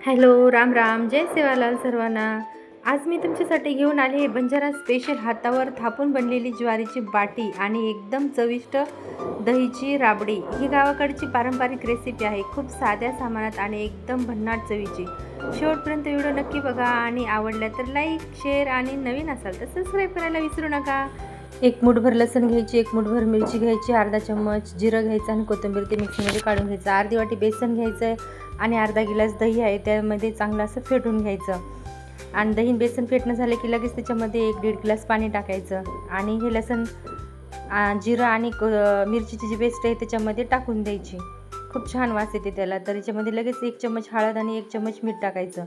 Hello, Ram Ram, जय सेवालाल सर्वांना. आज मी तुमच्यासाठी घेऊन आले आहे बंजारा स्पेशल हातावर थापून बनलेली ज्वारीची बाटी आणि एकदम चविष्ट दहीची राबडी. ही गावाकडची पारंपरिक रेसिपी आहे, खूप साध्या सामानात आणि एकदम भन्नाट चवीची. शेवटपर्यंत व्हिडिओ नक्की बघा आणि आवडल्या तर लाईक, शेअर आणि नवीन असाल तर सबस्क्राईब करायला विसरू नका. एक मुठभर लसूण घ्यायची, एक मुठभर मिरची घ्यायची, अर्धा चम्मच जिरं घ्यायचं आणि कोथिंबीर ते मिक्सरमध्ये काढून घ्यायचं. अर्धी वाटी बेसन घ्यायचं आणि अर्धा गिलास दही आहे त्यामध्ये चांगलं असं फेटून घ्यायचं. आणि दही बेसन फेटणं झालं की लगेच त्याच्यामध्ये 1-1.5 ग्लास पाणी टाकायचं आणि हे लसूण जिरं आणि मिरचीची जी पेस्ट आहे त्याच्यामध्ये टाकून द्यायची. खूप छान वास येते त्याला. तर याच्यामध्ये लगेच 1 चम्मच हळद आणि 1 चम्मच मीठ टाकायचं.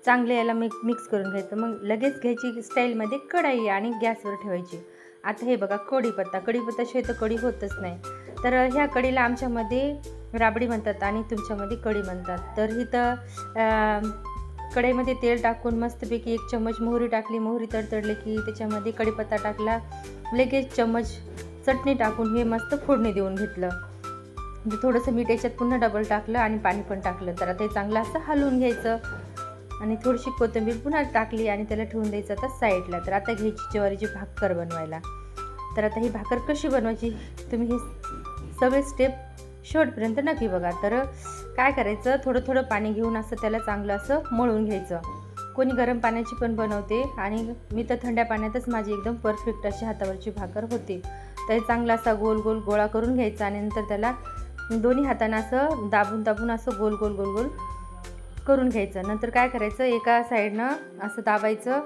चांगलं याला मिक्स करून घ्यायचं. मग लगेच घ्यायची स्टाईलमध्ये कढई आणि गॅसवर ठेवायची. आता हे बघा कढीपत्ताशिवाय तर कढी होतच नाही. तर ह्या कढीला आमच्यामध्ये राबडी म्हणतात आणि तुमच्यामध्ये कढी म्हणतात. तर इथं कढईमध्ये तेल टाकून मस्तपैकी 1 चम्मच मोहरी टाकली. मोहरी तडतडली की त्याच्यामध्ये कढीपत्ता टाकला. लगेच चम्मच चटणी टाकून हे मस्त फोडणी देऊन घेतलं. म्हणजे थोडंसं मीठ याच्यात पुन्हा डबल टाकलं आणि पाणी पण टाकलं. तर आता हे चांगलं असं हलवून घ्यायचं आणि थोडीशी कोथिंबीर पुन्हा टाकली आणि त्याला ठेवून द्यायचं आता साईडला. तर आता घ्यायची ज्वारीची भाकर बनवायला. तर आता ही भाकर कशी बनवायची तुम्ही हे सगळे स्टेप शेवटपर्यंत नक्की बघा. तर काय करायचं, थोडं थोडं पाणी घेऊन असं त्याला चांगलं असं मळून घ्यायचं. कोणी गरम पाण्याची पण बनवते आणि मी तर थंड्या पाण्यातच माझी एकदम परफेक्ट अशी हातावरची भाकर होते. तर चांगला असा गोल गोल गोळा करून घ्यायचा आणि नंतर त्याला दोन्ही हातानं असं दाबून असं गोल गोल गोल गोल करून घ्यायचं. नंतर काय करायचं, एका साईडनं असं दाबायचं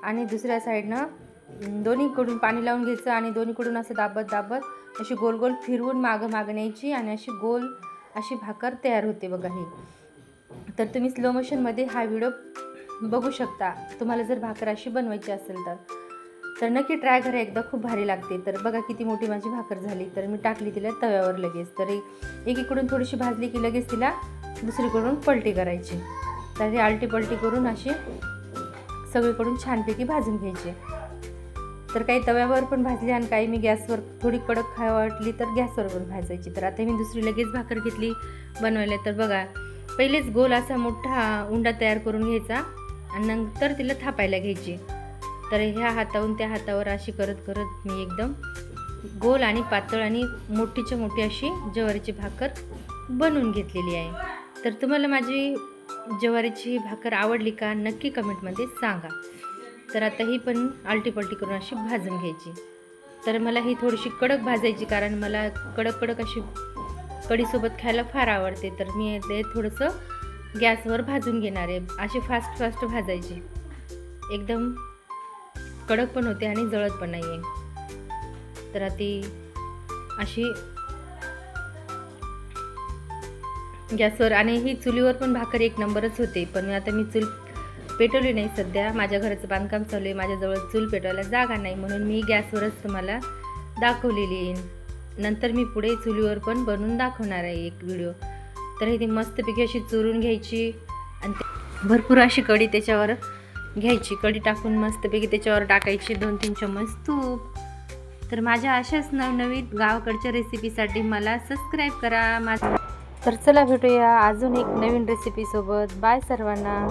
आणि दुसऱ्या साईडनं दोन्हीकडून पाणी लावून घ्यायचं आणि दोन्हीकडून असं दाबत अशी गोल गोल फिरवून मागं न्यायची आणि अशी गोल अशी भाकर तयार होते बघा ही. तर तुम्ही स्लो मोशनमध्ये हा व्हिडिओ बघू शकता तुम्हाला जर भाकर अशी बनवायची असेल तर नक्की ट्राय करा एकदा, खूप भारी लागते. तर बघा किती मोठी माझी भाकर झाली. तर मी टाकली तिला तव्यावर लगेच. तर एकीकडून थोडीशी भाजली की लगेच तिला दुसरीकडून पलटी करायची. तर ती आलटी पलटी करून अशी सगळीकडून छानपैकी भाजून घ्यायची. तर काही तव्यावर पण भाजली आणि काही मी गॅसवर थोडी कडक खायला वाटली तर गॅसवर पण भाजायची. तर आता मी दुसरी लगेच भाकर घेतली बनवायला. तर बघा पहिलेच गोल असा मोठा उंडा तयार करून घ्यायचा आणि नंतर तिला थापायला घ्यायची. तर ह्या हातावरून त्या हातावर अशी करत मी एकदम गोल आणि पातळ आणि मोठीच्या मोठी अशी ज्वारीची भाकर बनवून घेतलेली आहे. तर तुम्हाला माझी ज्वारीची भाकर आवडली का नक्की कमेंटमध्ये सांगा. तर आता ही पण आलटीपलटी करून अशी भाजून घ्यायची. तर मला ही थोडीशी कडक भाजायची कारण मला कडक अशी कढीसोबत खायला फार आवडते. तर मी ते थोडंसं गॅसवर भाजून घेणार आहे. अशी फास्ट भाजायची, एकदम कडक पण होते आणि जळत पण नाही आहे. तर ती अशी गॅसवर आणि ही चुलीवर पण भाकर एक नंबरच होते. पण आता मी चूल पेटवली नाही सध्या, माझ्या घराचं बांधकाम चालू आहे, माझ्याजवळ चूल पेटवायला जागा नाही म्हणून मी गॅसवरच तुम्हाला दाखवलेली आहे. नंतर मी पुढे चुलीवर पण बनवून दाखवणार आहे एक व्हिडिओ. तर ही मस्तपैकी अशी चुरून घ्यायची आणि भरपूर अशी कढी त्याच्यावर घ्यायची. कढी टाकून मस्तपैकी त्याच्यावर टाकायची 2-3 चम्मच तूप. तर माझ्या अशाच नवनवीन गावाकडच्या रेसिपीसाठी मला सबस्क्राईब करा. तर चला भेटूया अजून एक नवीन रेसिपीसोबत. बाय सर्वांना.